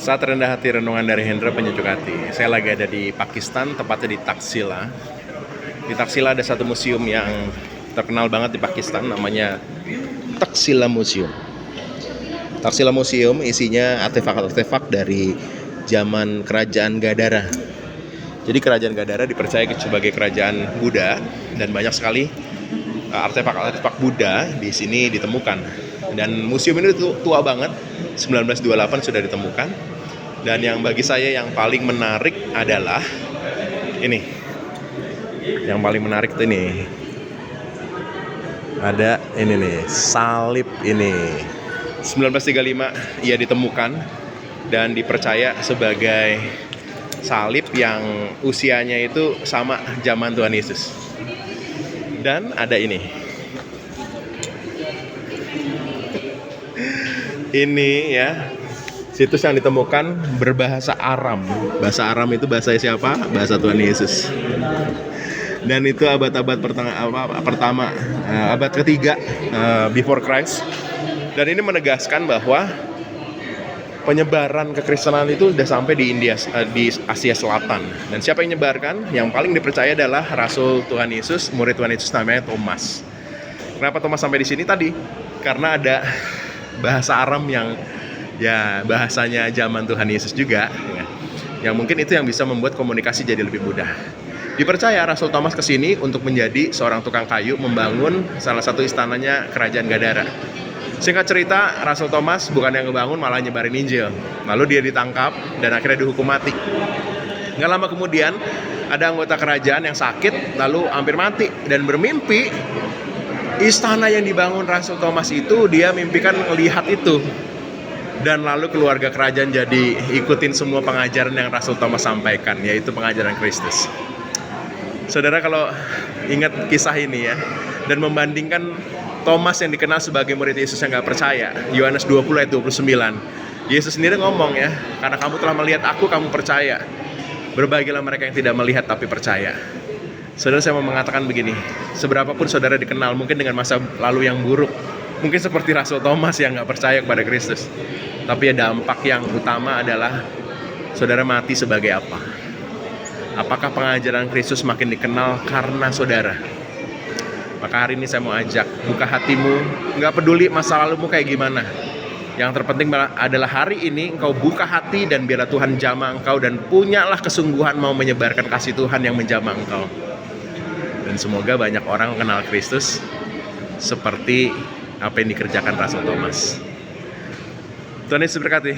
Saat rendah hati renungan dari Hendra Penyejuk Hati. Saya lagi ada di Pakistan, tepatnya di Taxila. Di Taxila ada satu museum yang terkenal banget di Pakistan, namanya Taxila Museum. Taxila Museum isinya artefak-artefak dari zaman kerajaan Gadara. Jadi kerajaan Gadara dipercaya sebagai kerajaan Buddha dan banyak sekali artefak-artefak Buddha di sini ditemukan. Dan museum ini tua banget, 1928 sudah ditemukan. Dan yang bagi saya yang paling menarik adalah ini. Yang paling menarik tuh ini. Ada ini nih, salib ini. 1935 ia ditemukan dan dipercaya sebagai salib yang usianya itu sama zaman Tuhan Yesus. Dan ada ini. Ini ya, situs yang ditemukan berbahasa Aram. Bahasa Aram itu bahasa siapa? Bahasa Tuhan Yesus. Dan itu abad-abad pertama, abad ketiga before Christ. Dan ini menegaskan bahwa penyebaran kekristenan itu sudah sampai di India, di Asia Selatan. Dan siapa yang menyebarkan? Yang paling dipercaya adalah Rasul Tuhan Yesus, murid Tuhan Yesus namanya Thomas. Kenapa Thomas sampai di sini tadi? Karena ada bahasa Aram yang ya bahasanya zaman Tuhan Yesus juga, ya. Yang mungkin itu yang bisa membuat komunikasi jadi lebih mudah. Dipercaya Rasul Thomas kesini untuk menjadi seorang tukang kayu, membangun salah satu istananya kerajaan Gadara. Singkat cerita, Rasul Thomas bukan yang ngebangun, malah nyebarin Injil. Lalu dia ditangkap dan akhirnya dihukum mati. Nggak lama kemudian ada anggota kerajaan yang sakit lalu hampir mati dan bermimpi istana yang dibangun Rasul Thomas itu, dia mimpikan melihat itu. Dan lalu keluarga kerajaan jadi ikutin semua pengajaran yang Rasul Thomas sampaikan, yaitu pengajaran Kristus. Saudara kalau ingat kisah ini ya, dan membandingkan Thomas yang dikenal sebagai murid Yesus yang gak percaya, Yohanes 20 ayat 29. Yesus sendiri ngomong ya, karena kamu telah melihat aku, kamu percaya. Berbahagialah mereka yang tidak melihat tapi percaya. Saudara, saya mau mengatakan begini, seberapapun saudara dikenal mungkin dengan masa lalu yang buruk, mungkin seperti Rasul Thomas yang gak percaya kepada Kristus, tapi ya dampak yang utama adalah saudara mati sebagai apa? Apakah pengajaran Kristus makin dikenal karena saudara? Maka hari ini saya mau ajak, buka hatimu, gak peduli masa lalumu kayak gimana. Yang terpenting adalah hari ini engkau buka hati dan biarlah Tuhan jamah engkau, dan punyalah kesungguhan mau menyebarkan kasih Tuhan yang menjamah engkau. Dan semoga banyak orang mengenal Kristus seperti apa yang dikerjakan Rasul Thomas. Tuhan Yesus berkati.